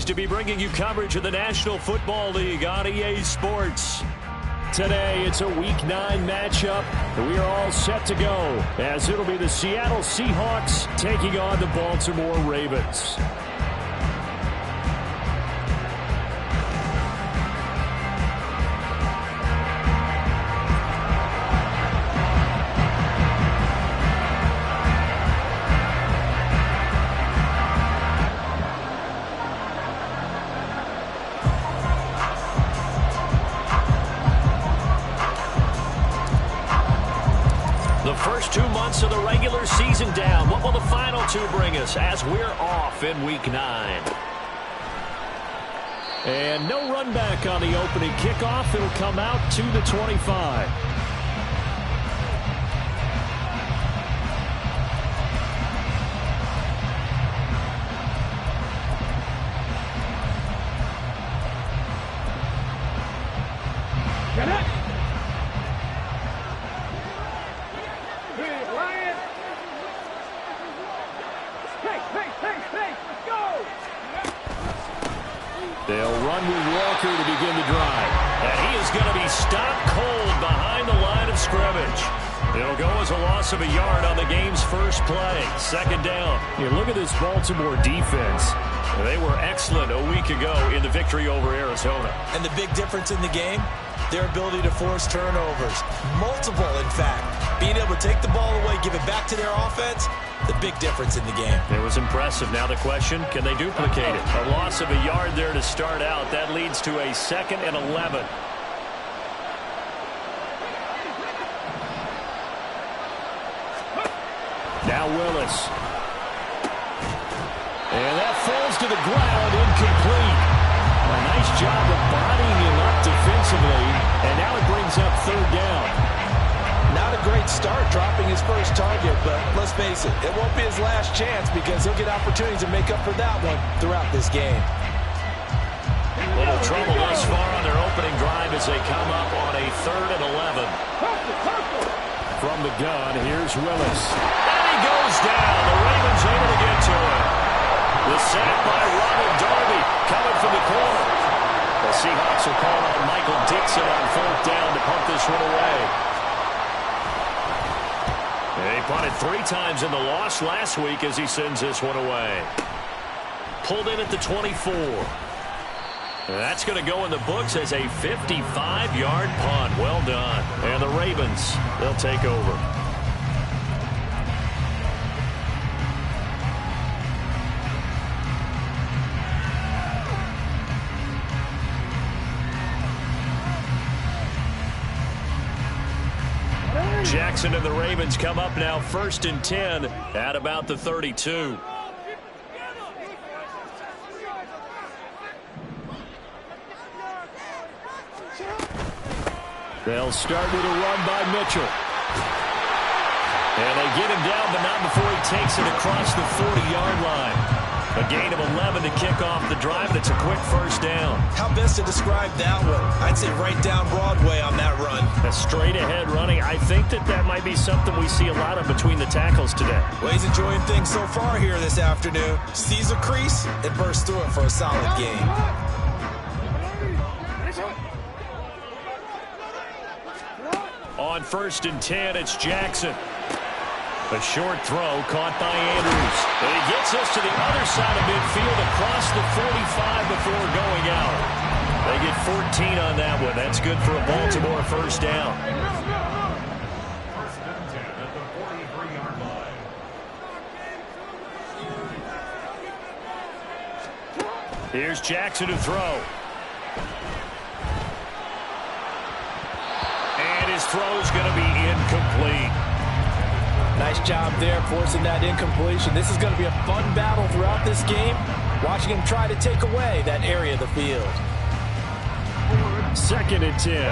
Pleased to be bringing you coverage of the National Football League on EA Sports. Today, it's a Week 9 matchup. We are all set to go, as it'll be the Seattle Seahawks taking on the Baltimore Ravens. First 2 months of the regular season down. What will the final 2 bring us as we're off in Week 9? And no run back on the opening kickoff. It'll come out to the 25. Get it! They'll run with Walker to begin the drive. And he is going to be stopped cold behind the line of scrimmage. It'll go as a loss of a yard on the game's first play. Second down. You look at this Baltimore defense. They were excellent a week ago in the victory over Arizona. And the big difference in the game, their ability to force turnovers. Multiple, in fact. Being able to take the ball away, give it back to their offense, the big difference in the game. It was impressive. Now the question, can they duplicate it? A loss of a yard there to start out. That leads to a 2nd and 11. Now Willis. And that falls to the ground, incomplete. A nice job of bodying him up defensively, and now it brings up 3rd down. Not a great start dropping his first target, but let's face it, it won't be his last chance because he'll get opportunities to make up for that one throughout this game. Little trouble thus far on their opening drive as they come up on a 3rd and 11. From the gun, here's Willis. And he goes down. The Ravens able to get to him. The sack by Ronald Darby coming from the corner. The Seahawks will call on Michael Dixon on 4th down to pump this one away. They punted 3 times in the loss last week as he sends this one away. Pulled in at the 24. That's going to go in the books as a 55-yard punt. Well done. And the Ravens, they'll take over. Jackson and the Ravens come up now 1st and 10 at about the 32. They'll start with a run by Mitchell. And they get him down, but not before he takes it across the 40-yard line. A gain of 11 to kick off the drive, and it's a quick 1st down. How best to describe that one? I'd say right down Broadway on that run. A straight-ahead running. I think that might be something we see a lot of between the tackles today. Well, he's enjoying things so far here this afternoon. Sees a crease and bursts through it for a solid gain. On 1st and 10, it's Jackson. A short throw caught by Andrews. And he gets us to the other side of midfield across the 45 before going out. They get 14 on that one. That's good for a Baltimore 1st down. Here's Jackson to throw. And his throw's going to be incomplete. Nice job there forcing that incompletion. This is going to be a fun battle throughout this game. Watching him try to take away that area of the field. 2nd and 10.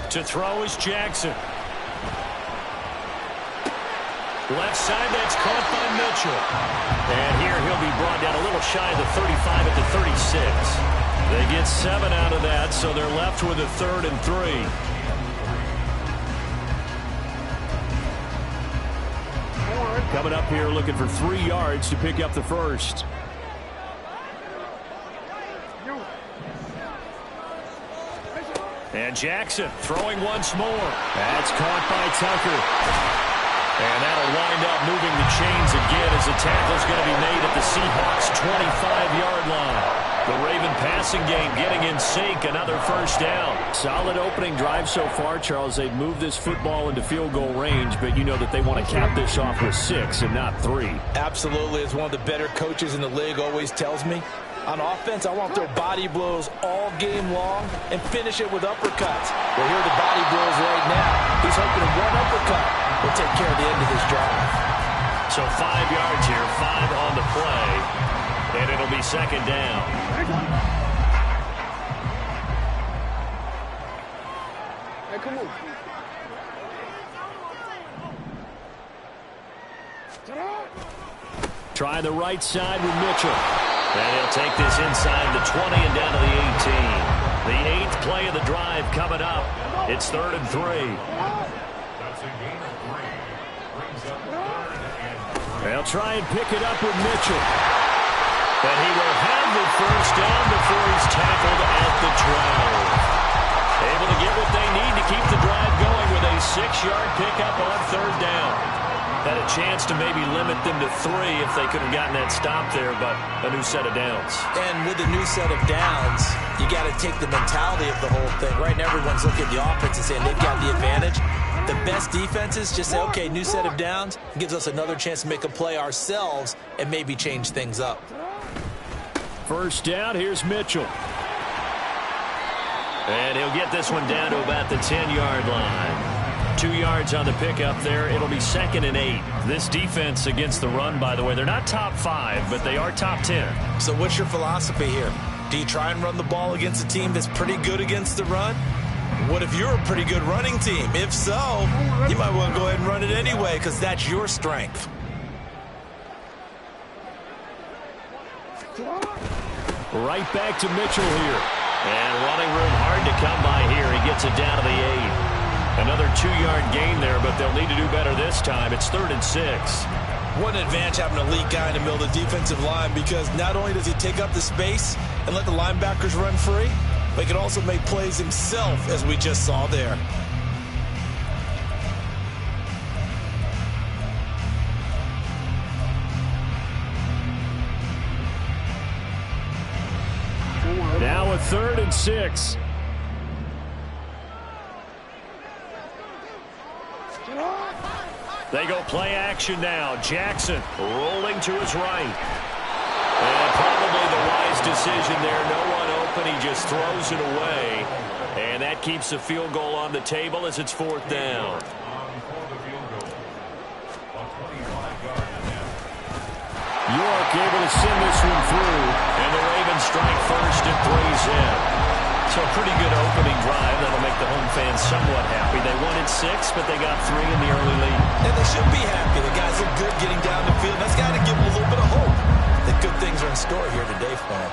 To throw is Jackson. Left side, that's caught by Mitchell. And here he'll be brought down a little shy of the 35 at the 36. They get 7 out of that, so they're left with a 3rd and 3. coming up here looking for 3 yards to pick up the first. And Jackson throwing once more. That's caught by Tucker. And that'll wind up moving the chains again as the tackle's going to be made at the Seahawks' 25-yard line. The Raven passing game getting in sync. Another first down. Solid opening drive so far, Charles. They've moved this football into field goal range, but you know that they want to cap this off with 6 and not 3. Absolutely. As one of the better coaches in the league always tells me, on offense, I want to throw body blows all game long and finish it with uppercuts. Well, here are the body blows right now. He's hoping one uppercut will take care of the end of this drive. So 5 yards here, 5 on the play, and it'll be second down. Hey, come on. Try the right side with Mitchell. And he'll take this inside the 20 and down to the 18. The 8th play of the drive coming up. It's 3rd and 3. They'll try and pick it up with Mitchell. And he will have the first down before he's tackled at the 12. Able to get what they need to keep the drive going with a 6-yard pickup on 3rd down. Had a chance to maybe limit them to 3 if they could have gotten that stop there, but a new set of downs. And with a new set of downs, you got to take the mentality of the whole thing. Right now, everyone's looking at the offense and saying they've got the advantage. The best defenses just say, okay, new set of downs, gives us another chance to make a play ourselves and maybe change things up. First down, here's Mitchell. And he'll get this one down to about the 10-yard line. 2 yards on the pickup there. It'll be 2nd and 8. This defense against the run, by the way, they're not top 5, but they are top 10. So what's your philosophy here? Do you try and run the ball against a team that's pretty good against the run? What if you're a pretty good running team? If so, you might want to go ahead and run it anyway because that's your strength. Right back to Mitchell here. And running room hard to come by here. He gets it down to the 8. Another 2-yard gain there, but they'll need to do better this time. It's 3rd and 6. What an advantage having an elite guy in the middle of the defensive line, because not only does he take up the space and let the linebackers run free, but he can also make plays himself, as we just saw there. Now a 3rd and 6. They go play action now. Jackson rolling to his right. And probably the wise decision there. No one open. He just throws it away. And that keeps the field goal on the table as it's 4th down. York able to send this one through. And the Ravens strike first and 3's in. So a pretty good opening drive. That'll make the home fans somewhat happy. They wanted 6, but they got 3 in the early lead. And they should be happy. The guys look good getting down the field. That's got to give them a little bit of hope that good things are in store here today for them.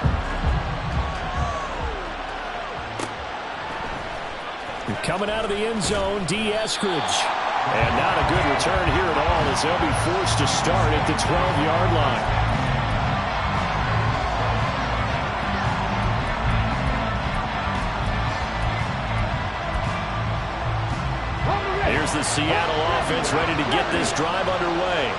Coming out of the end zone, D. Eskridge. And not a good return here at all as they'll be forced to start at the 12-yard line. Here's the Seattle offense ready to get this drive underway.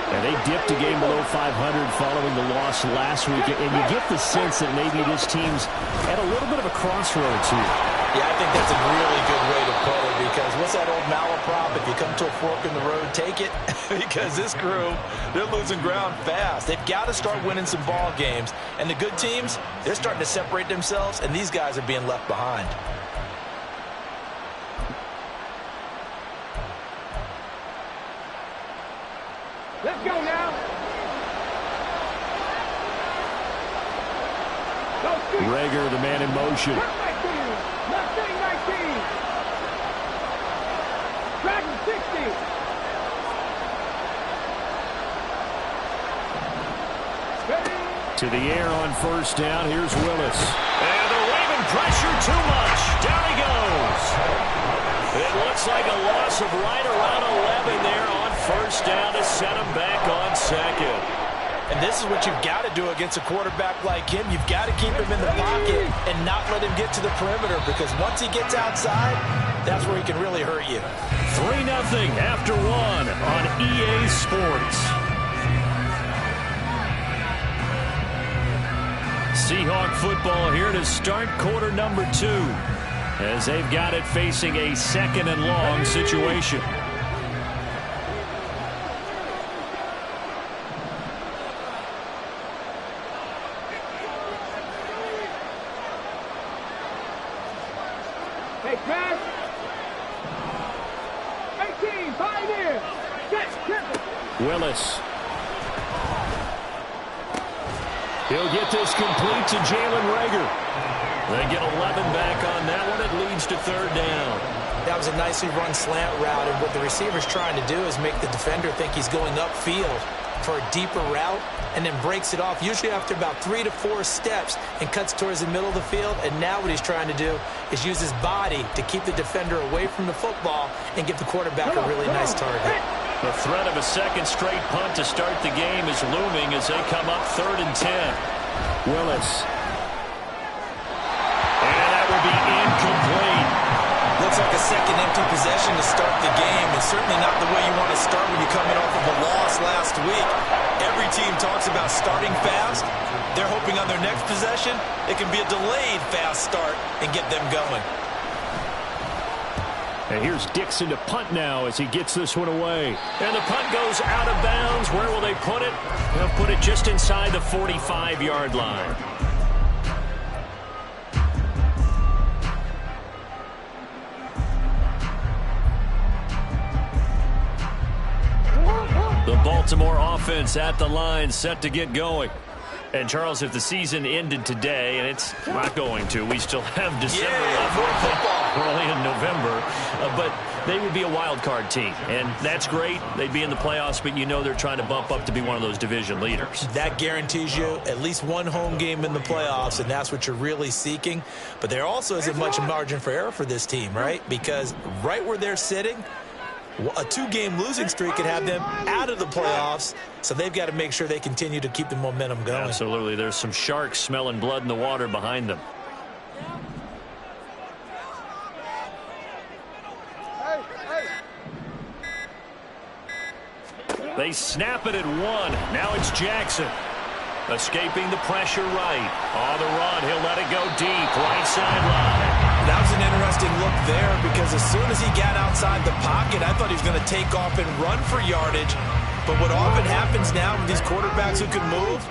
And they dipped a game below 500 following the loss last week. And you get the sense that maybe this team's at a little bit of a crossroads here. Yeah, I think that's a really good way to put it, because what's that old malaprop? If you come to a fork in the road, take it. Because this crew, they're losing ground fast. They've got to start winning some ball games. And the good teams, they're starting to separate themselves, and these guys are being left behind. Let's go now. Rager, the man in motion. Left wing 19. Dragon 60. To the air on first down. Here's Willis. And the Raven pressure too much. Down he goes. It looks like a loss of right around 11 there on first down to set him back on second. And this is what you've got to do against a quarterback like him. You've got to keep him in the pocket and not let him get to the perimeter, because once he gets outside, that's where he can really hurt you. 3-0 after 1 on EA Sports. Seahawk football here to start quarter number 2, as they've got it facing a 2nd and long situation. Hey, Crash. 18, Pioneer. Willis. He'll get this complete to Jalen Reagor. They get 11 back on that one. It leads to 3rd down. That was a nicely run slant route, and what the receiver's trying to do is make the defender think he's going upfield for a deeper route, and then breaks it off, usually after about 3 to 4 steps, and cuts towards the middle of the field. And now what he's trying to do is use his body to keep the defender away from the football and give the quarterback a really nice target. The threat of a second straight punt to start the game is looming as they come up 3rd and 10. Willis. And that will be incomplete. Looks like a second empty possession to start the game, and certainly not the way you want to start when you're coming off of a loss last week. Every team talks about starting fast. They're hoping on their next possession it can be a delayed fast start and get them going. And here's Dixon to punt now as he gets this one away. And the punt goes out of bounds. Where will they put it? They'll put it just inside the 45-yard line. The Baltimore offense at the line, set to get going. And, Charles, if the season ended today, and it's not going to, we still have December left. We're only in November. But they would be a wild card team. And that's great. They'd be in the playoffs, but you know they're trying to bump up to be one of those division leaders. That guarantees you at least one home game in the playoffs, and that's what you're really seeking. But there also isn't much margin for error for this team, right? Because right where they're sitting, a 2-game losing streak could have them out of the playoffs, so they've got to make sure they continue to keep the momentum going. Absolutely. There's some sharks smelling blood in the water behind them. They snap it at 1. Now it's Jackson. Escaping the pressure right. On the run, he'll let it go deep. Right sideline. That was an interesting look there, because as soon as he got outside the pocket, I thought he was going to take off and run for yardage. But what often happens now with these quarterbacks who can move,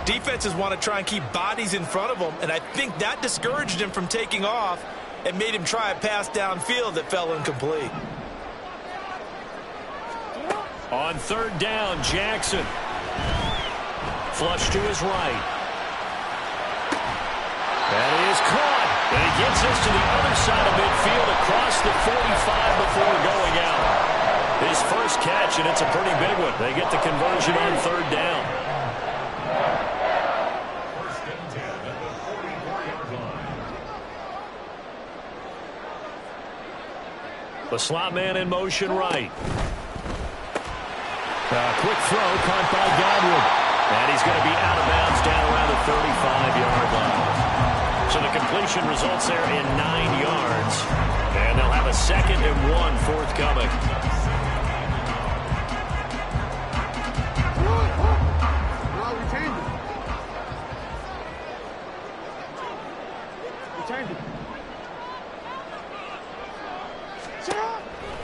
defenses want to try and keep bodies in front of them, and I think that discouraged him from taking off and made him try a pass downfield that fell incomplete. On 3rd down, Jackson. Flush to his right. That is caught. And he gets us to the other side of midfield across the 45 before going out. His first catch, and it's a pretty big one. They get the conversion on 3rd down. The slot man in motion right. Quick throw caught by Godwin. And he's going to be out of bounds down around the 35-yard line. So the completion results there in 9 yards. And they'll have a 2nd and 1 forthcoming.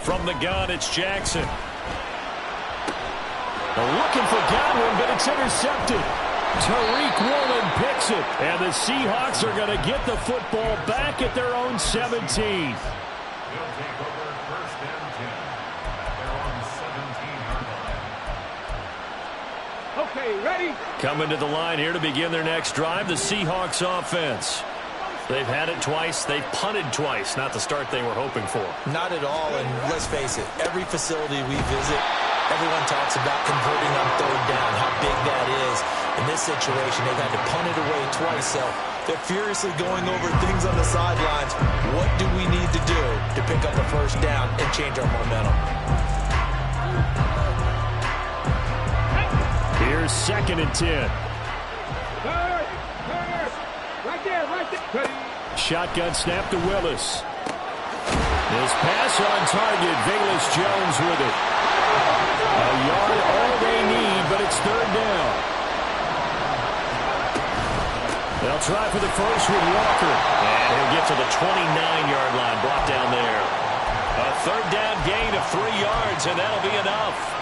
From the gun, it's Jackson. They're looking for Godwin, but it's intercepted. Tariq Woolen picks it, and the Seahawks are going to get the football back at their own 17. They'll take over 1st and 10. They're on 17-yard line. Okay, ready? Coming to the line here to begin their next drive, the Seahawks offense. They've had it twice. They've punted twice. Not the start they were hoping for. Not at all, and let's face it, every facility we visit, everyone talks about converting on 3rd down, how big that is. In this situation, they've had to punt it away twice, so they're furiously going over things on the sidelines. What do we need to do to pick up the 1st down and change our momentum? Here's 2nd and 10. Right there, right there. Shotgun snap to Willis. His pass on target. Velus Jones with it. A yard all they need, but it's 3rd down. They'll try for the first with Walker. And he'll get to the 29-yard line, brought down there. A 3rd down gain of 3 yards, and that'll be enough.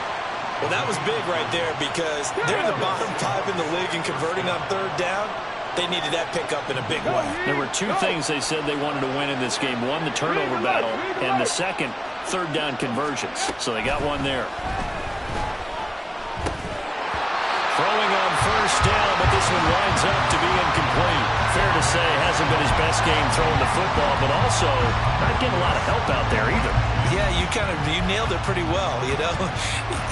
Well, that was big right there because they're the bottom 5 in the league in converting on 3rd down. They needed that pickup in a big way. There were 2 things they said they wanted to win in this game. One, the turnover battle, and the second, 3rd down conversions. So they got one there. Throwing on 1st down, but this one winds up to be incomplete. Fair to say, hasn't been his best game throwing the football, but also not getting a lot of help out there either. Yeah, you nailed it pretty well, you know.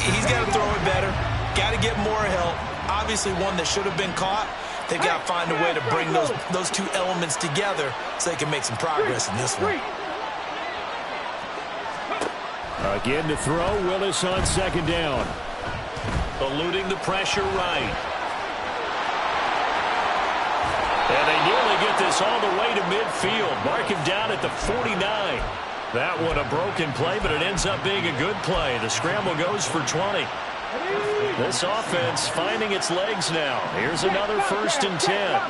He's got to throw it better. Got to get more help. Obviously one that should have been caught. They've got to find a way to bring those 2 elements together so they can make some progress in this one. Again to throw, Willis on 2nd down. Eluding the pressure right. And they nearly get this all the way to midfield. Mark him down at the 49. That one a broken play, but it ends up being a good play. The scramble goes for 20. This offense finding its legs now. Here's another 1st and 10.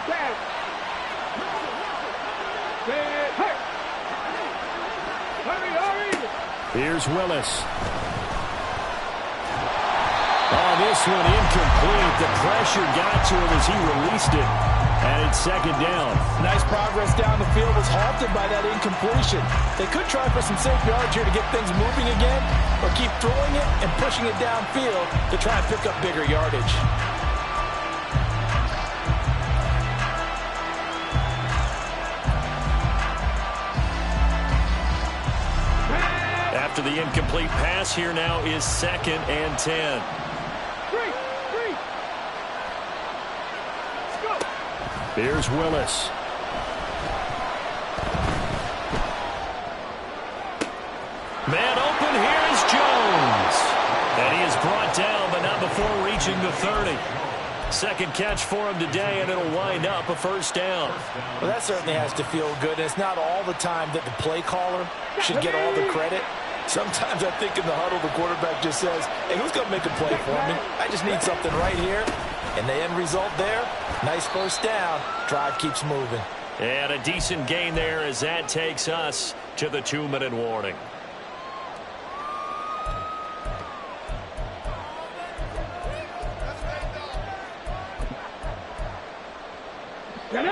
Here's Willis. Oh, this one incomplete. The pressure got to him as he released it. And it's 2nd down. Nice progress down the field was halted by that incompletion. They could try for some safe yards here to get things moving again, or keep throwing it and pushing it downfield to try and pick up bigger yardage. After the incomplete pass, here now is 2nd and 10. Here's Willis. Man open, here is Jones. And he is brought down, but not before reaching the 30. 2nd catch for him today, and it'll wind up a 1st down. Well, that certainly has to feel good. And it's not all the time that the play caller should get all the credit. Sometimes I think in the huddle, the quarterback just says, hey, who's going to make a play for me? I just need something right here. And the end result there, nice 1st down. Drive keeps moving. And a decent gain there as that takes us to the 2-minute warning. Hey,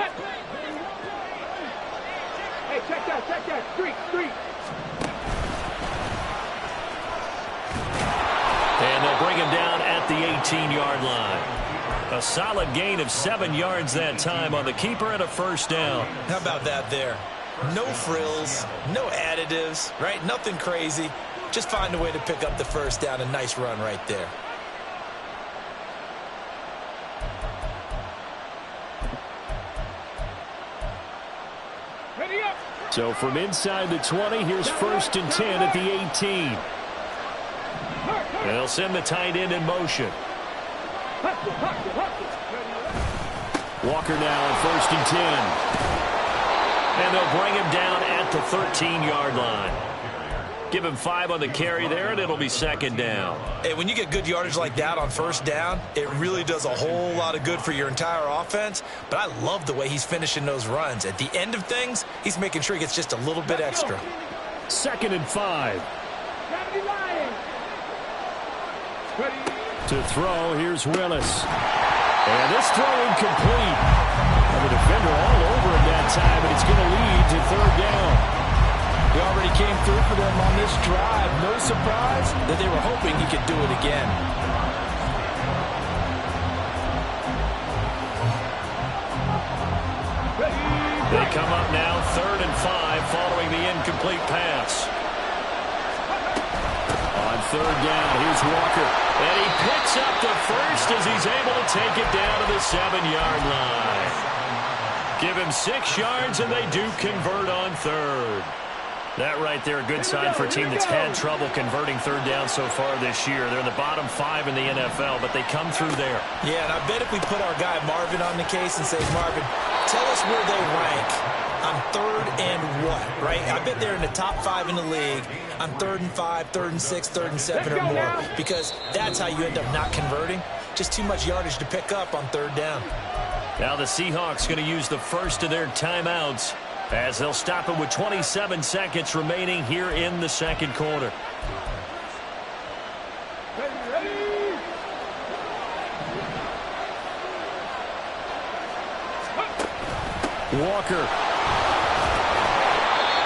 check that. Street. And they'll bring him down at the 18-yard line. A solid gain of 7 yards that time on the keeper and a 1st down. How about that there? No frills, no additives, right? Nothing crazy. Just find a way to pick up the 1st down. A nice run right there. Ready up. So from inside the 20, here's 1st and 10 at the 18. They'll send the tight end in motion. Walker now on 1st and 10. And they'll bring him down at the 13-yard line. Give him 5 on the carry there, and it'll be 2nd down. Hey, when you get good yardage like that on 1st down, it really does a whole lot of good for your entire offense. But I love the way he's finishing those runs. At the end of things, he's making sure he gets just a little bit extra. 2nd and 5. To throw, here's Willis. And this throw incomplete. And the defender all over him that time, and it's going to lead to 3rd down. He already came through for them on this drive. No surprise that they were hoping he could do it again. They come up now 3rd and 5 following the incomplete pass. On 3rd down, here's Walker. And he picks up the 1st as he's able to take it down to the 7-yard line. Give him 6 yards, and they do convert on 3rd. That right there, a good sign for a team that's had trouble converting third down so far this year. They're in the bottom 5 in the NFL, but they come through there. Yeah, and I bet if we put our guy Marvin on the case and say, Marvin, tell us where they rank on third and what, right? I bet they're in the top 5 in the league on 3rd and 5, 3rd and 6, 3rd and 7 or more, because that's how you end up not converting. Just too much yardage to pick up on third down. Now the Seahawks going to use the first of their timeouts as they'll stop it with 27 seconds remaining here in the second quarter. Walker.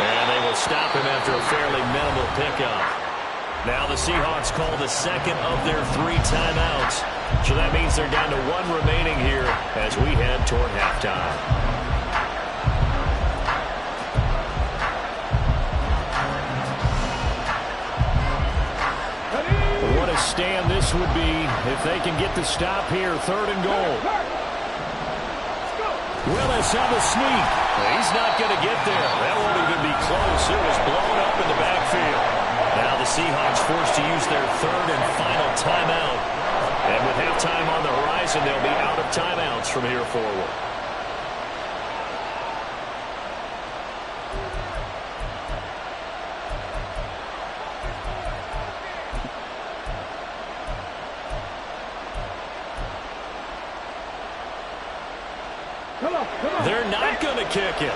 And they will stop him after a fairly minimal pickup. Now the Seahawks call the second of their 3 timeouts. So that means they're down to 1 remaining here as we head toward halftime. What a stand this would be if they can get the stop here. 3rd and goal. Willis on the sneak. He's not going to get there. That won't even be close. It was blown up in the backfield. Now the Seahawks forced to use their 3rd and final timeout. And with halftime on the horizon, they'll be out of timeouts from here forward. They're not going to kick it.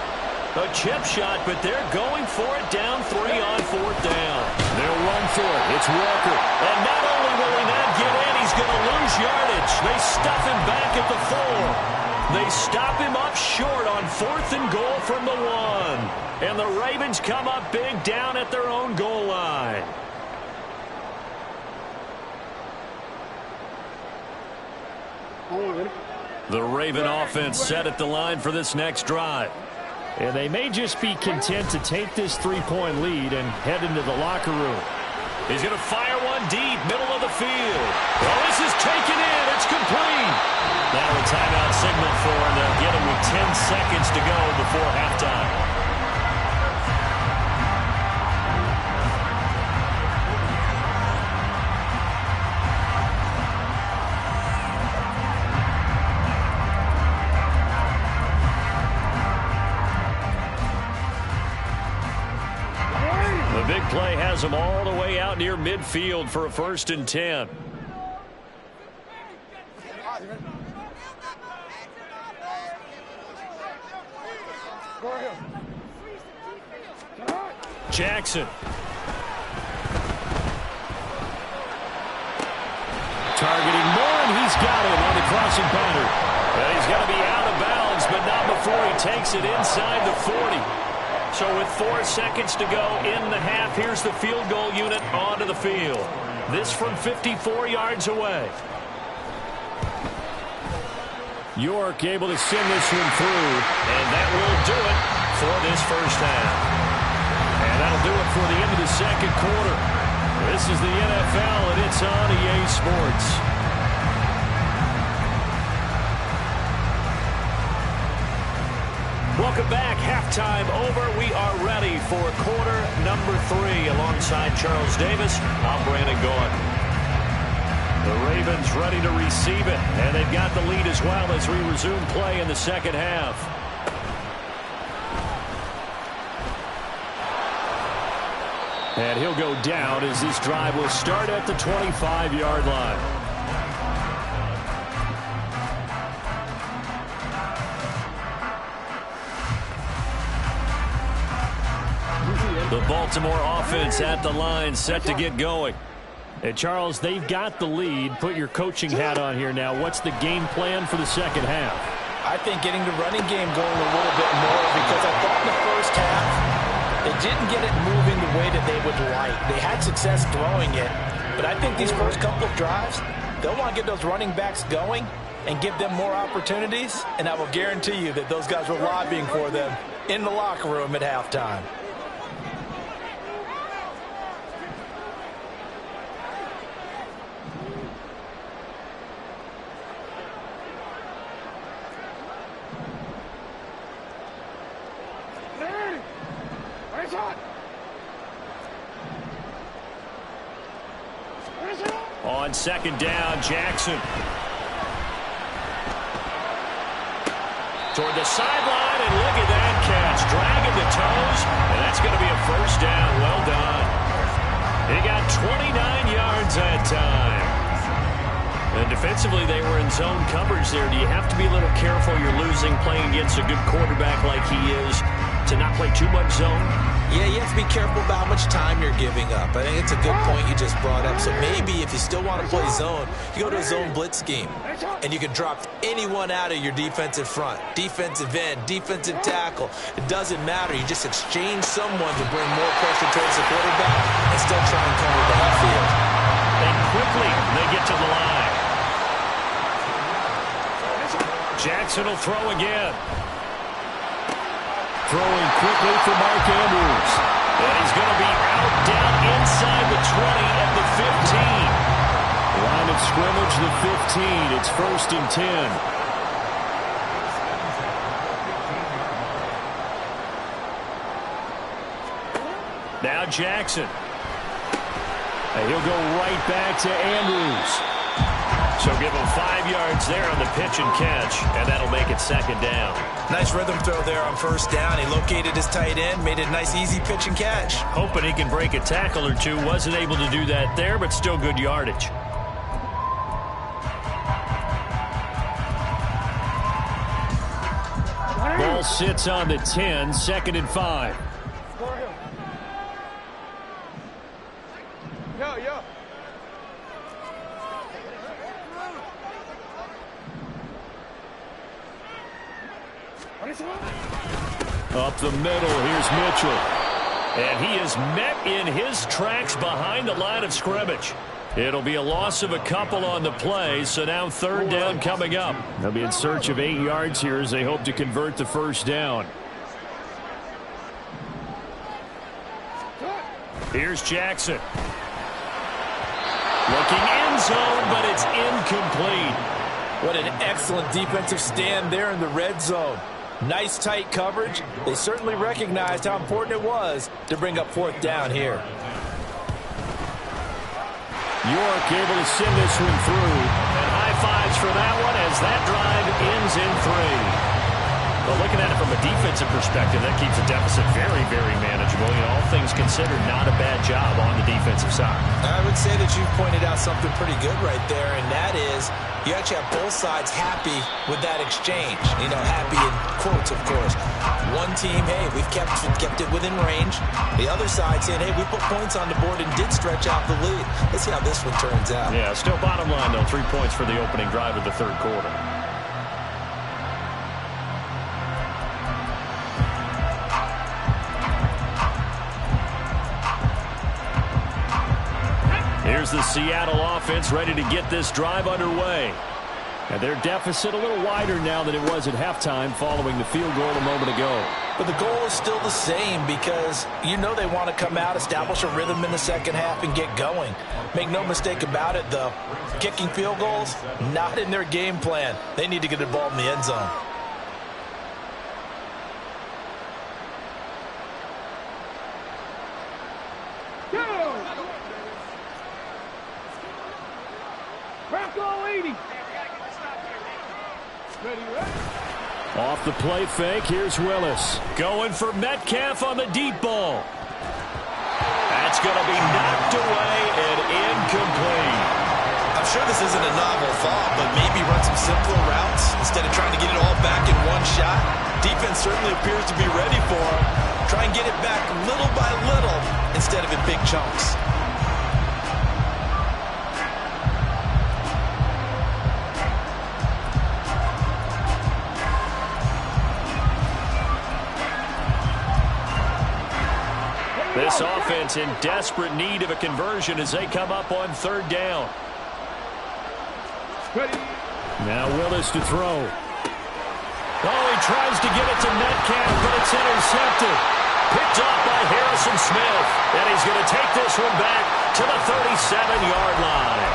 A chip shot, but they're going for it down 3 on 4th down. They'll run for it. It's Walker. And not only will he not get in, he's going to lose yardage. They stuff him back at the 4. They stop him up short on 4th and goal from the 1. And the Ravens come up big down at their own goal line. The Raven offense set at the line for this next drive. And they may just be content to take this 3-point lead and head into the locker room. He's going to fire one deep, middle of the field. Well, this is taken in. It's complete. Now a timeout signal for him. They'll get him with 10 seconds to go before halftime. Big play has them all the way out near midfield for a 1st and 10. Jackson. Targeting more, and he's got it on the crossing pattern. And he's going to be out of bounds, but not before he takes it inside the 40. So with 4 seconds to go in the half, here's the field goal unit onto the field. This from 54 yards away. York able to send this one through, and that will do it for this first half. And that'll do it for the end of the second quarter. This is the NFL, and it's on EA Sports. Welcome back. Halftime over. We are ready for quarter number 3. Alongside Charles Davis, I'm Brandon Gordon. The Ravens ready to receive it, and they've got the lead as well as we resume play in the second half. And he'll go down as this drive will start at the 25-yard line. The Baltimore offense at the line, set to get going. And Charles, they've got the lead. Put your coaching hat on here now. What's the game plan for the second half? I think getting the running game going a little bit more, because I thought in the first half they didn't get it moving the way that they would like. They had success throwing it, but I think these first couple of drives, they'll want to get those running backs going and give them more opportunities, and I will guarantee you that those guys were lobbying for them in the locker room at halftime. On second down, Jackson. Toward the sideline, and look at that catch. Dragging the toes, and that's going to be a first down. Well done. He got 29 yards that time. And defensively, they were in zone coverage there. Do you have to be a little careful? You're losing playing against a good quarterback like he is to not play too much zone? Yeah, you have to be careful about how much time you're giving up. I think it's a good point you just brought up. So maybe if you still want to play zone, you go to a zone blitz scheme. And you can drop anyone out of your defensive front. Defensive end, defensive tackle. It doesn't matter. You just exchange someone to bring more pressure towards the quarterback and still try and cover the outfield. And quickly, they get to the line. Jackson will throw again. Throwing quickly for Mark Andrews. And he's going to be out down inside the 20 at the 15. Line of scrimmage, the 15. It's 1st and 10. Now Jackson. And he'll go right back to Andrews. So give him 5 yards there on the pitch and catch, and that'll make it 2nd down. Nice rhythm throw there on 1st down. He located his tight end, made it a nice, easy pitch and catch. Hoping he can break a tackle or two. Wasn't able to do that there, but still good yardage. Ball sits on the 10, 2nd and 5. Yo. Up the middle, here's Mitchell. And he is met in his tracks behind the line of scrimmage. It'll be a loss of a couple on the play, so now 3rd down coming up. They'll be in search of 8 yards here as they hope to convert the 1st down. Here's Jackson. Looking end zone, but it's incomplete. What an excellent defensive stand there in the red zone. Nice tight coverage. They certainly recognized how important it was to bring up 4th down here. York able to send this one through. And high fives for that one as that drive ends in 3. Well, looking at it from a defensive perspective, that keeps the deficit very, very manageable. You know, all things considered, not a bad job on the defensive side. I would say that you pointed out something pretty good right there, and that is you actually have both sides happy with that exchange. You know, happy in quotes, of course. One team, hey, we've kept it within range. The other side saying, hey, we put points on the board and did stretch out the lead. Let's see how this one turns out. Yeah, still bottom line, though, 3 points for the opening drive of the 3rd quarter. Here's the Seattle offense ready to get this drive underway. And their deficit a little wider now than it was at halftime following the field goal a moment ago. But the goal is still the same because you know they want to come out, establish a rhythm in the 2nd half, and get going. Make no mistake about it, though. Kicking field goals, not in their game plan. They need to get the ball in the end zone. Off the play fake, here's Willis. Going for Metcalf on the deep ball. That's going to be knocked away and incomplete. I'm sure this isn't a novel thought, but maybe run some simpler routes instead of trying to get it all back in one shot. Defense certainly appears to be ready for him. Try and get it back little by little instead of in big chunks. This offense in desperate need of a conversion as they come up on 3rd down. Now Willis to throw. Oh, he tries to get it to Metcalf, but it's intercepted. Picked off by Harrison Smith. And he's going to take this one back to the 37-yard line.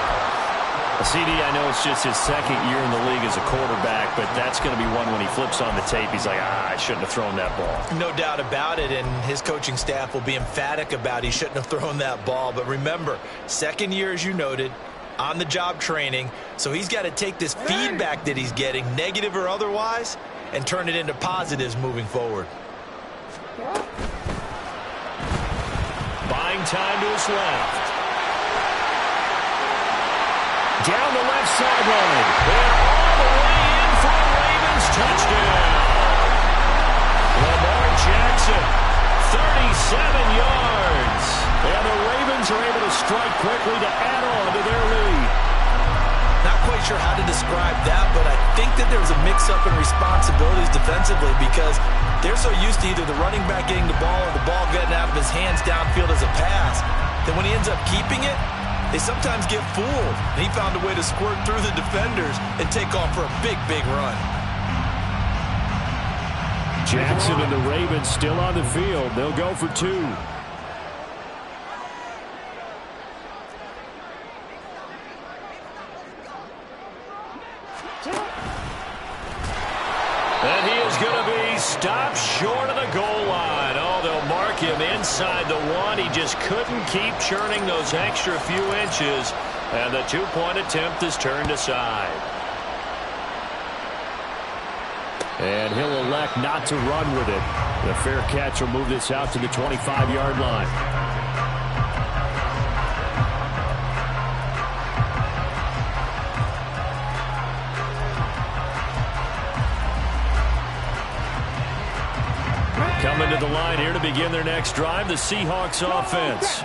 CD, I know it's just his 2nd year in the league as a quarterback, but that's going to be one when he flips on the tape. He's like, I shouldn't have thrown that ball. No doubt about it, and his coaching staff will be emphatic about he shouldn't have thrown that ball. But remember, 2nd year, as you noted, on-the-job training, so he's got to take this feedback that he's getting, negative or otherwise, and turn it into positives moving forward. Buying time to his left. Down the left sideline. And all the way in for a Ravens touchdown. Lamar Jackson, 37 yards. And the Ravens are able to strike quickly to add on to their lead. Not quite sure how to describe that, but I think that there was a mix-up in responsibilities defensively because they're so used to either the running back getting the ball or the ball getting out of his hands downfield as a pass. Then when he ends up keeping it, they sometimes get fooled. And he found a way to squirt through the defenders and take off for a big, big run. Jackson and the Ravens still on the field. They'll go for 2. And he is going to be stopped short of the goal line. Oh, they'll mark him inside the 1. He just couldn't keep churning those extra few inches. And the 2-point attempt is turned aside. And he'll elect not to run with it. The fair catch will move this out to the 25-yard line. Coming to the line here to begin their next drive, the Seahawks offense.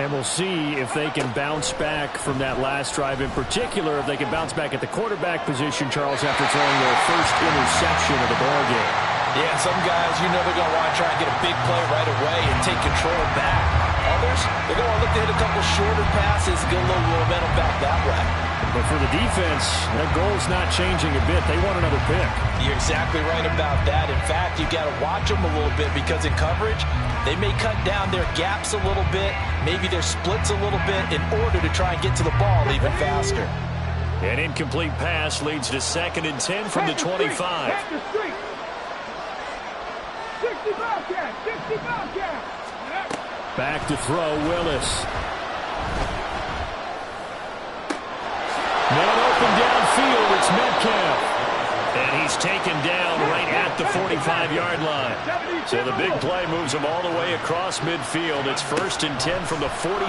And we'll see if they can bounce back from that last drive in particular, if they can bounce back at the quarterback position, Charles, after throwing their first interception of the ballgame. Yeah, some guys, you know they're going to want to try and get a big play right away and take control back. Others, they're going to want to look to hit a couple shorter passes and get a little momentum back that way. But for the defense, that goal's not changing a bit. They want another pick. You're exactly right about that. In fact, you got to watch them a little bit because in coverage, they may cut down their gaps a little bit, maybe their splits a little bit in order to try and get to the ball even faster. An incomplete pass leads to 2nd and 10 from the 25. 60 Bobcats! 60 Bobcats! Back to throw, Willis. Man open downfield, it's Metcalf. And he's taken down right at the 45-yard line. So the big play moves him all the way across midfield. It's 1st and 10 from the 45.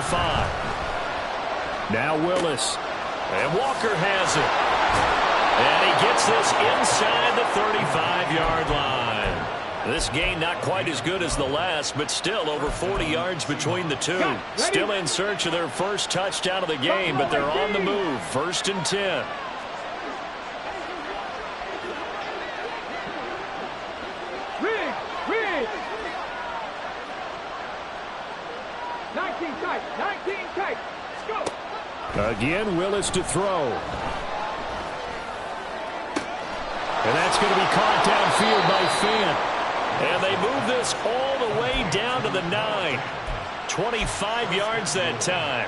Now Willis. And Walker has it. And he gets this inside the 35-yard line. This gain not quite as good as the last, but still over 40 yards between the two. Still in search of their first touchdown of the game, but they're on the move. 1st and 10. Rig! 19 tight! 19 tight! Let's go! Again, Willis to throw. And that's going to be caught downfield by Fant. And they move this all the way down to the 9. 25 yards that time.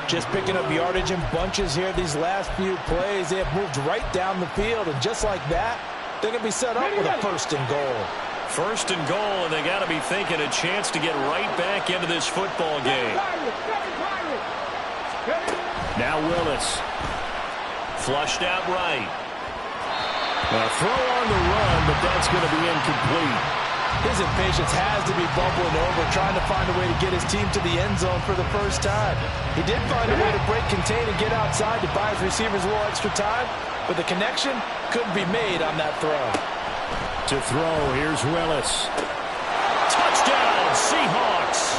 Just picking up yardage in bunches here these last few plays. They have moved right down the field, and just like that, they're going to be set up with a 1st and goal. 1st and goal, and they got to be thinking a chance to get right back into this football game. Now Willis. Flushed out right. A throw on the run, but that's going to be incomplete. His impatience has to be bubbling over, trying to find a way to get his team to the end zone for the first time. He did find a way to break contain and get outside to buy his receivers a little extra time, but the connection couldn't be made on that throw. To throw, here's Willis. Touchdown, Seahawks!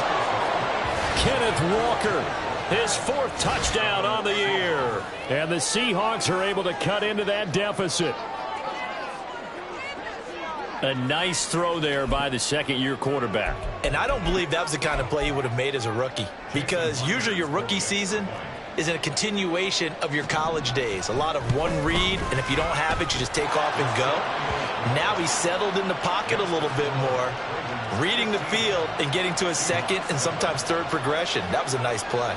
Kenneth Walker, his 4th touchdown on the year. And the Seahawks are able to cut into that deficit. A nice throw there by the 2nd-year quarterback. And I don't believe that was the kind of play he would have made as a rookie, because usually your rookie season is a continuation of your college days. A lot of one read, and if you don't have it, you just take off and go. Now he's settled in the pocket a little bit more, reading the field and getting to a 2nd and sometimes 3rd progression. That was a nice play.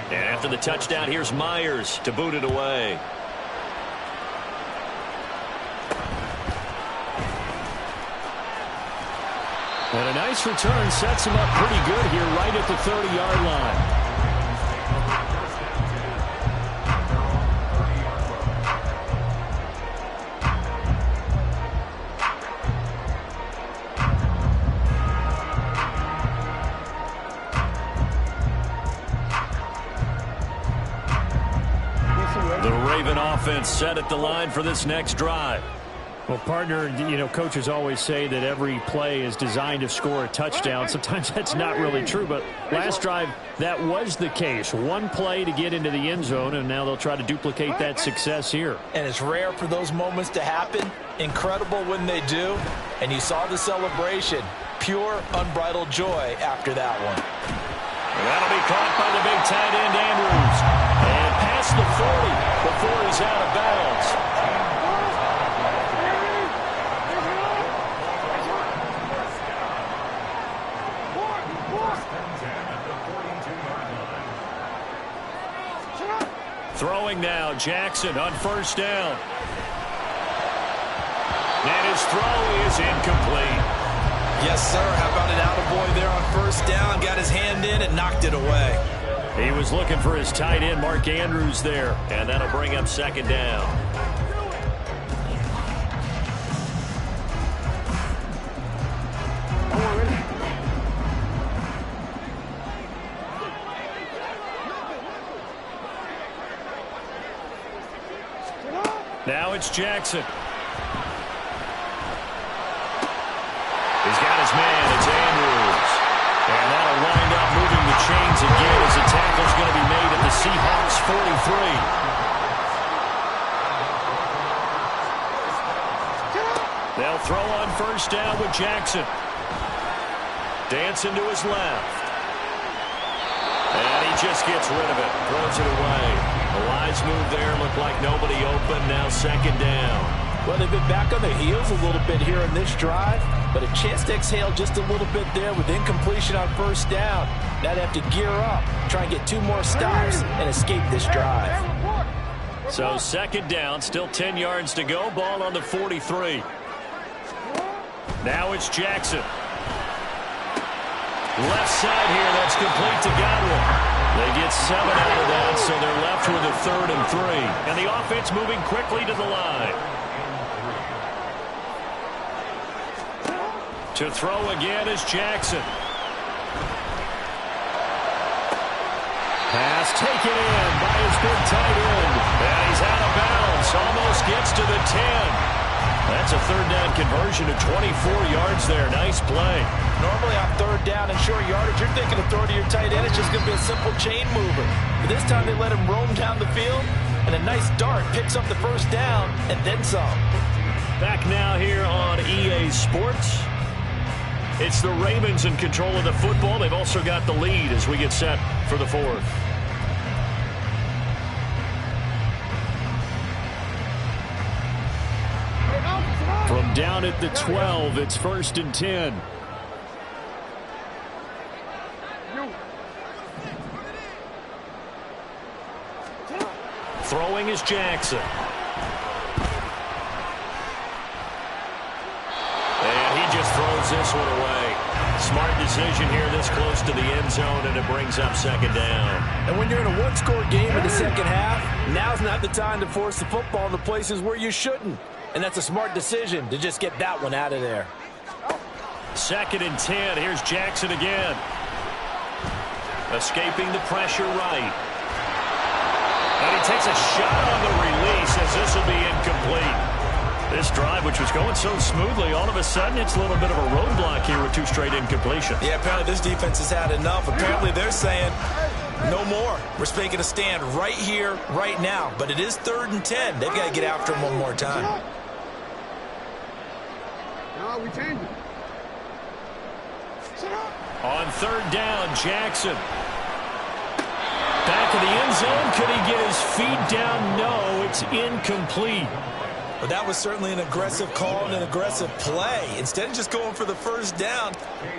And after the touchdown, here's Myers to boot it away. And a nice return sets him up pretty good here right at the 30-yard line. Raven offense set at the line for this next drive. Well, partner, coaches always say that every play is designed to score a touchdown. Sometimes that's not really true, but last drive, that was the case. One play to get into the end zone, and now they'll try to duplicate that success here. And it's rare for those moments to happen. Incredible when they do. And you saw the celebration. Pure, unbridled joy after that one. That'll be caught by the big tight end, Andrews. And past the 40 before he's out of bounds. Throwing now, Jackson on first down. And his throw is incomplete. Yes, sir. How about an attaboy there on first down? Got his hand in and knocked it away. He was looking for his tight end, Mark Andrews, there. And that'll bring up second down. Now it's Jackson. He's got his man. It's Andrews. And that'll wind up moving the chains again as the tackle's going to be made at the Seahawks 43. They'll throw on first down with Jackson. Dancing to his left. And he just gets rid of it. Throws it away. A wise move there. Looked like nobody open. Now second down. Well, they've been back on their heels a little bit here in this drive, but a chance to exhale just a little bit there with incompletion on first down. Now they have to gear up, try and get 2 more stops, and escape this drive. So second down, still 10 yards to go. Ball on the 43. Now it's Jackson. Left side here, that's complete to Godwin. They get 7 out of that, so they're left with a 3rd and 3. And the offense moving quickly to the line. To throw again is Jackson. Pass taken in by his big tight end. And he's out of bounds. Almost gets to the 10. That's a 3rd down conversion to 24 yards there. Nice play. Normally on 3rd down and short yardage, you're thinking of throw to your tight end. It's just going to be a simple chain mover. But this time they let him roam down the field, and a nice dart picks up the first down and then some. Back now here on EA Sports. It's the Ravens in control of the football. They've also got the lead as we get set for the 4th. From down at the 12, it's 1st and 10. Throwing is Jackson. And he just throws this one away. Smart decision here this close to the end zone, and it brings up second down. And when you're in a one-score game in the second half, now's not the time to force the football in the places where you shouldn't. And that's a smart decision to just get that one out of there. 2nd and 10. Here's Jackson again. Escaping the pressure right. And he takes a shot on the release as this will be incomplete. This drive, which was going so smoothly, all of a sudden it's a little bit of a roadblock here with 2 straight incompletions. Yeah, apparently this defense has had enough. Apparently they're saying no more. We're making a stand right here, right now. But it is 3rd and 10. They've got to get after him one more time. No, we change it. On 3rd down, Jackson. Back of the end zone. Could he get his feet down? No, it's incomplete. But that was certainly an aggressive call and an aggressive play. Instead of just going for the first down,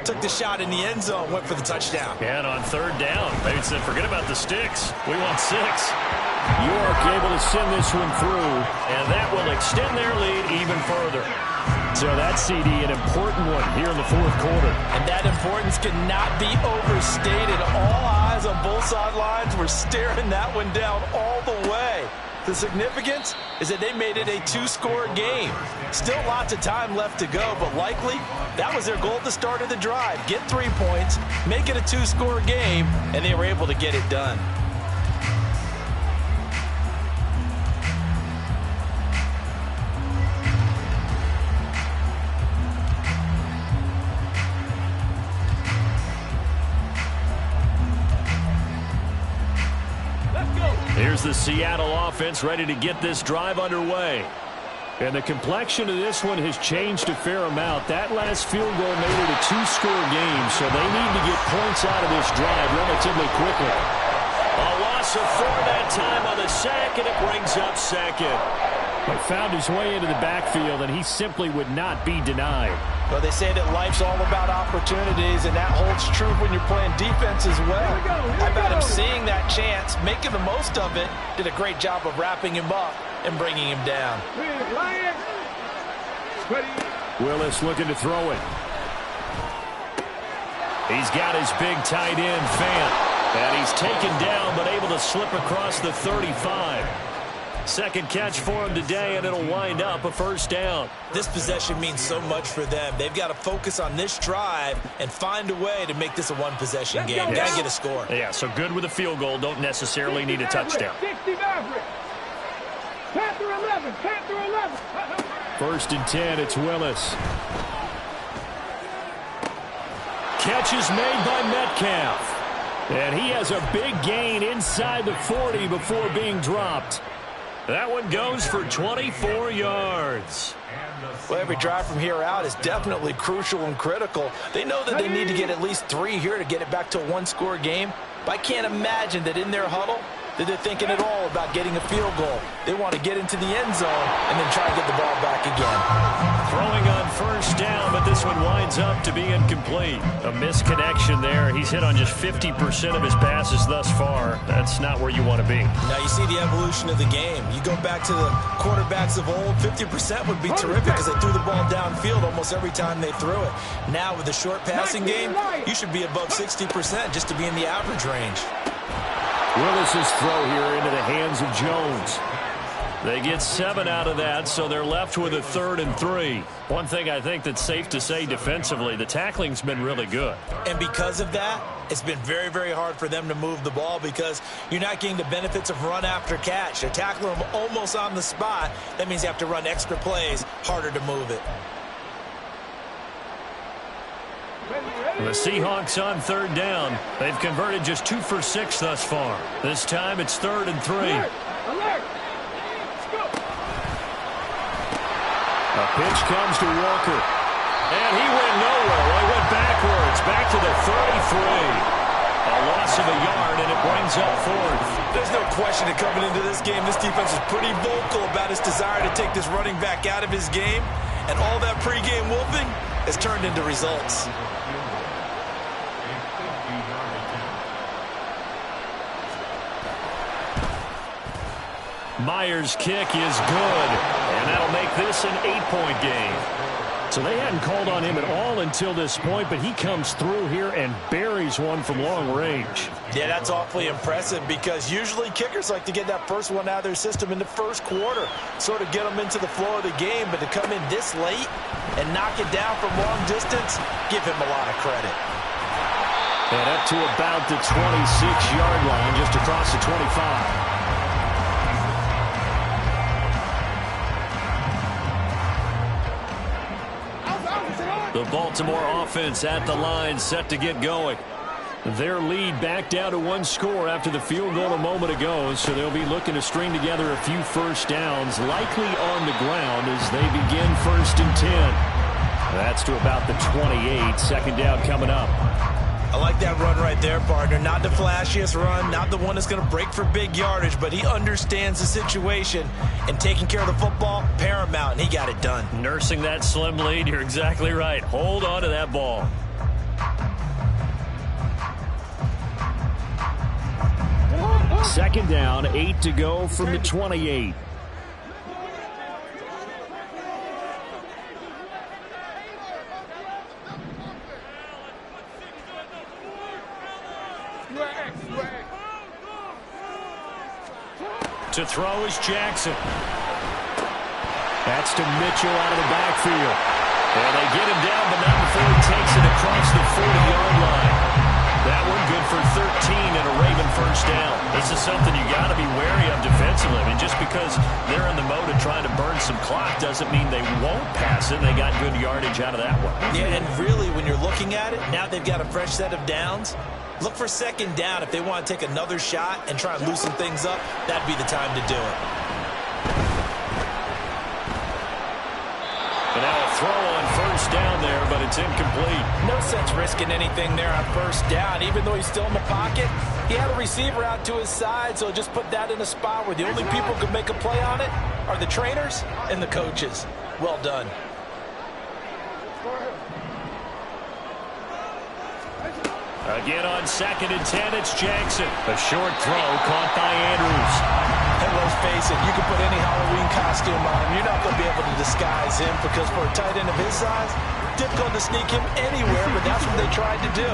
took the shot in the end zone, went for the touchdown. And on 3rd down, maybe said, forget about the sticks. We want 6. York able to send this one through, and that will extend their lead even further. So that's, CD, an important one here in the 4th quarter. And that importance cannot be overstated. All eyes on both sidelines were staring that one down all the way. The significance is that they made it a 2-score game. Still lots of time left to go, but likely that was their goal at the start of the drive. Get 3 points, make it a 2-score game, and they were able to get it done. the Seattle offense ready to get this drive underway. And the complexion of this one has changed a fair amount. That last field goal made it a two-score game, so they need to get points out of this drive relatively quickly. A loss of 4 that time on the sack, and it brings up second. He found his way into the backfield, and he simply would not be denied. Well, they say that life's all about opportunities, and that holds true when you're playing defense as well. How about him seeing that chance, making the most of it, did a great job of wrapping him up and bringing him down. Willis looking to throw it. He's got his big tight end, Fant. And he's taken down, but able to slip across the 35. Second catch for him today, and it'll wind up a first down. This possession means so much for them. They've got to focus on this drive and find a way to make this a one-possession game. Got to get a score. Yeah, so good with a field goal. Don't necessarily need a touchdown. 60 Maverick. Panther 11. Panther 11. First and 10, it's Willis. Catch is made by Metcalf. And he has a big gain inside the 40 before being dropped. That one goes for 24 yards. Well, every drive from here out is definitely crucial and critical. They know that they need to get at least 3 here to get it back to a one-score game. But I can't imagine that in their huddle that they're thinking at all about getting a field goal. They want to get into the end zone and then try to get the ball back again. Throwing on first down, but this one winds up to be incomplete. A misconnection there. He's hit on just 50% of his passes thus far. That's not where you want to be. Now you see the evolution of the game. You go back to the quarterbacks of old, 50% would be terrific because they threw the ball downfield almost every time they threw it. Now with the short passing game, you should be above 60% just to be in the average range. Willis's throw here into the hands of Jones. They get 7 out of that, so they're left with a 3rd and 3. One thing I think that's safe to say defensively, the tackling's been really good. And because of that, it's been very, very hard for them to move the ball because you're not getting the benefits of run after catch. They're tackling them almost on the spot. That means you have to run extra plays, harder to move it. The Seahawks on 3rd down. They've converted just 2 for 6 thus far. This time it's 3rd and 3. Alert. A pitch comes to Walker. And he went nowhere. Well, he went backwards, back to the 33. A loss of a yard, and it brings up 4th. There's no question that coming into this game, this defense is pretty vocal about its desire to take this running back out of his game. And all that pregame wolfing has turned into results. Myers' kick is good, and that'll make this an 8-point game. So they hadn't called on him at all until this point, but he comes through here and buries one from long range. Yeah, that's awfully impressive because usually kickers like to get that first one out of their system in the first quarter, sort of get them into the flow of the game, but to come in this late and knock it down from long distance, give him a lot of credit. And up to about the 26-yard line, just across the 25. The Baltimore offense at the line, set to get going. Their lead back down to 1 score after the field goal a moment ago, so they'll be looking to string together a few first downs, likely on the ground as they begin 1st and 10. That's to about the 28. Second down coming up. I like that run right there, partner. Not the flashiest run, not the one that's going to break for big yardage, but he understands the situation, and taking care of the football, paramount, and he got it done. Nursing that slim lead, you're exactly right. Hold on to that ball. Second down, 8 to go from the 28. To throw is Jackson. That's to Mitchell out of the backfield. And they get him down, but not before he takes it across the 40-yard line. That one good for 13 and a Raven first down. This is something you got to be wary of defensively. I mean, just because they're in the mode of trying to burn some clock doesn't mean they won't pass it. They got good yardage out of that one. Yeah, and really, when you're looking at it, now they've got a fresh set of downs. Look for second down. If they want to take another shot and try and loosen things up, that'd be the time to do it. And now a throw on first down there, but it's incomplete. No sense risking anything there on first down. Even though he's still in the pocket, he had a receiver out to his side, so just put that in a spot where the only people who can make a play on it are the trainers and the coaches. Well done. Again on 2nd and 10, it's Jackson. A short throw caught by Andrews. And let's face it, you can put any Halloween costume on him. You're not going to be able to disguise him because for a tight end of his size, difficult to sneak him anywhere, but that's what they tried to do.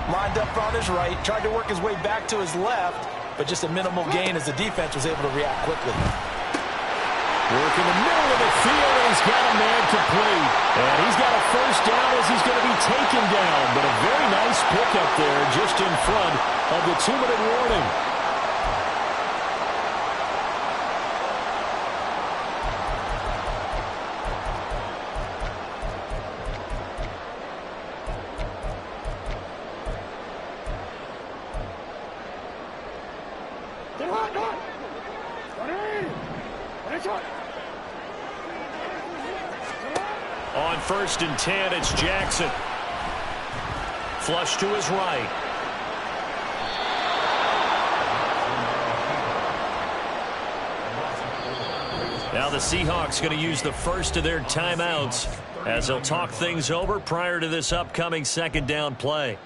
Lined up on his right, tried to work his way back to his left, but just a minimal gain as the defense was able to react quickly. Work in the middle of the field, and he's got a man complete. And he's got a first down as he's going to be taken down. But a very nice pickup there just in front of the 2-minute warning. On 1st and 10, it's Jackson. Flush to his right. Now the Seahawks going to use the first of their timeouts as they'll talk things over prior to this upcoming second down play.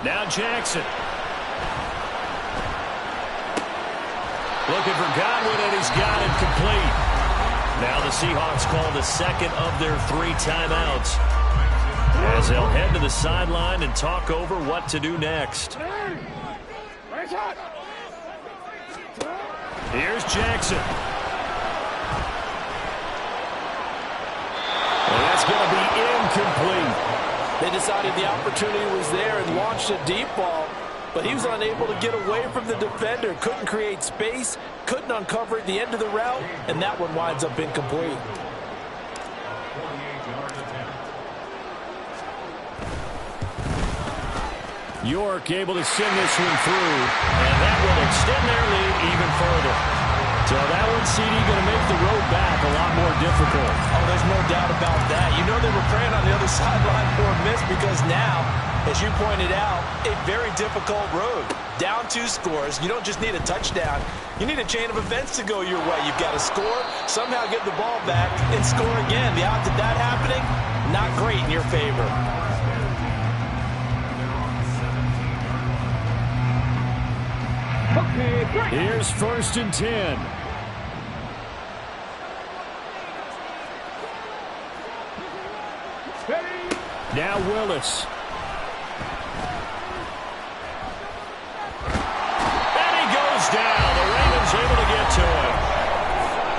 Now Jackson. Looking for Godwin, and he's got it complete. Now the Seahawks call the second of their 3 timeouts as they'll head to the sideline and talk over what to do next. Here's Jackson. And that's going to be incomplete. They decided the opportunity was there and launched a deep ball, but he was unable to get away from the defender, couldn't create space, couldn't uncover at the end of the route, and that one winds up incomplete. York able to send this one through, and that will extend their lead even further. So that one, CD, going to make the road back a lot more difficult. Oh, there's no doubt about that. You know they were praying on the other sideline for a miss because now, as you pointed out, a very difficult road. Down 2 scores. You don't just need a touchdown. You need a chain of events to go your way. You've got to score, somehow get the ball back, and score again. The odds of that happening, not great in your favor. Here's 1st and 10. Now Willis. And he goes down. The Ravens able to get to him.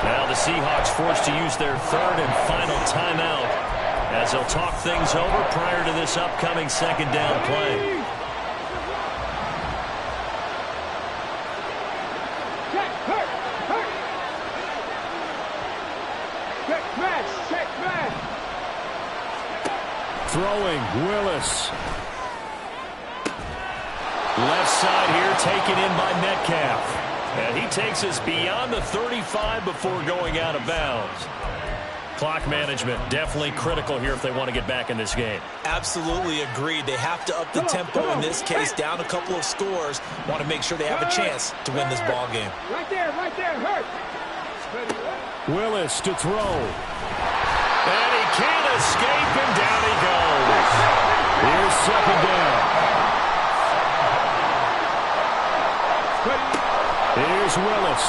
Now the Seahawks forced to use their 3rd and final timeout as they'll talk things over prior to this upcoming second down play. Throwing, Willis. Left side here taken in by Metcalf. And he takes us beyond the 35 before going out of bounds. Clock management definitely critical here if they want to get back in this game. Absolutely agreed. They have to up the tempo in this case, down a couple of scores. Want to make sure they have a chance to win this ball game. Right there, hurt. Willis to throw. And he can't escape, and down he goes. Here's second down. Here's Willis.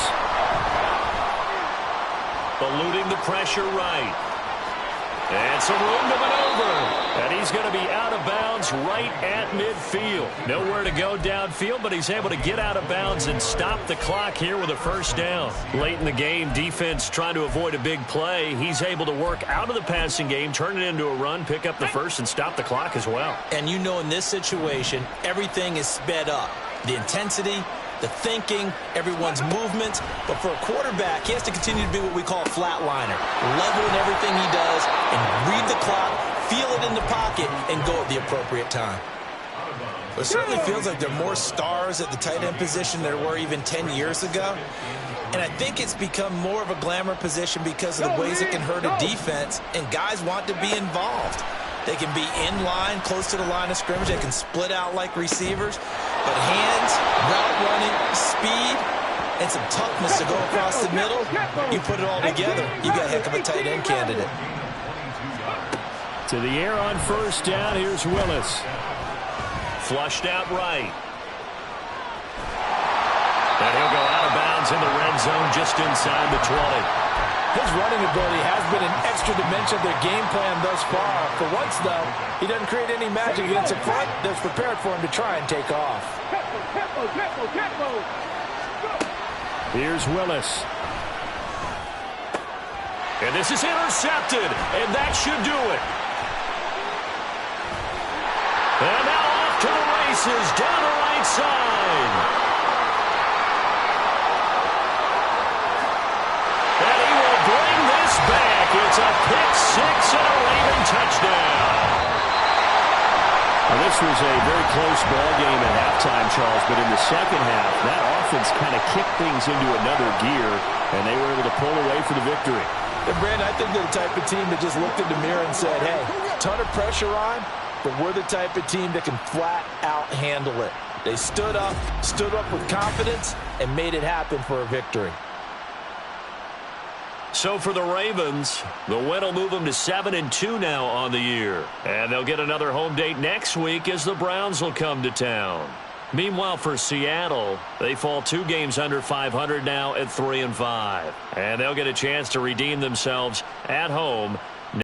Eluding the pressure right. And some room to maneuver. And he's going to be out of bounds right at midfield. Nowhere to go downfield, but he's able to get out of bounds and stop the clock here with a first down. Late in the game, defense trying to avoid a big play. He's able to work out of the passing game, turn it into a run, pick up the first, and stop the clock as well. And you know in this situation, everything is sped up. The intensity, the thinking, everyone's movements. But for a quarterback, he has to continue to be what we call a flatliner. Level in everything he does and read the clock, feel it in the pocket, and go at the appropriate time. It certainly feels like there are more stars at the tight end position than there were even 10 years ago. And I think it's become more of a glamour position because of the ways it can hurt a defense, and guys want to be involved. They can be in line, close to the line of scrimmage. They can split out like receivers. But hands, route running, speed, and some toughness to go across the middle, you put it all together, you got a heck of a tight end candidate. To the air on first down, here's Willis. Flushed out right. And he'll go out of bounds in the red zone just inside the 20. His running ability has been an extra dimension of their game plan thus far. For once, though, he doesn't create any magic against a front that's prepared for him to try and take off. Here's Willis. And this is intercepted, and that should do it. And now off to the races, down the right side. And he will bring this back. It's a pick six and a Raven touchdown. Well, this was a very close ball game at halftime, Charles, but in the second half, that offense kind of kicked things into another gear, and they were able to pull away for the victory. And Brandon, I think they're the type of team that just looked in the mirror and said, hey, ton of pressure on, but we're the type of team that can flat out handle it. They stood up with confidence, and made it happen for a victory. So for the Ravens, the win will move them to 7-2 now on the year. And they'll get another home date next week as the Browns will come to town. Meanwhile, for Seattle, they fall 2 games under 500 now at 3-5. And they'll get a chance to redeem themselves at home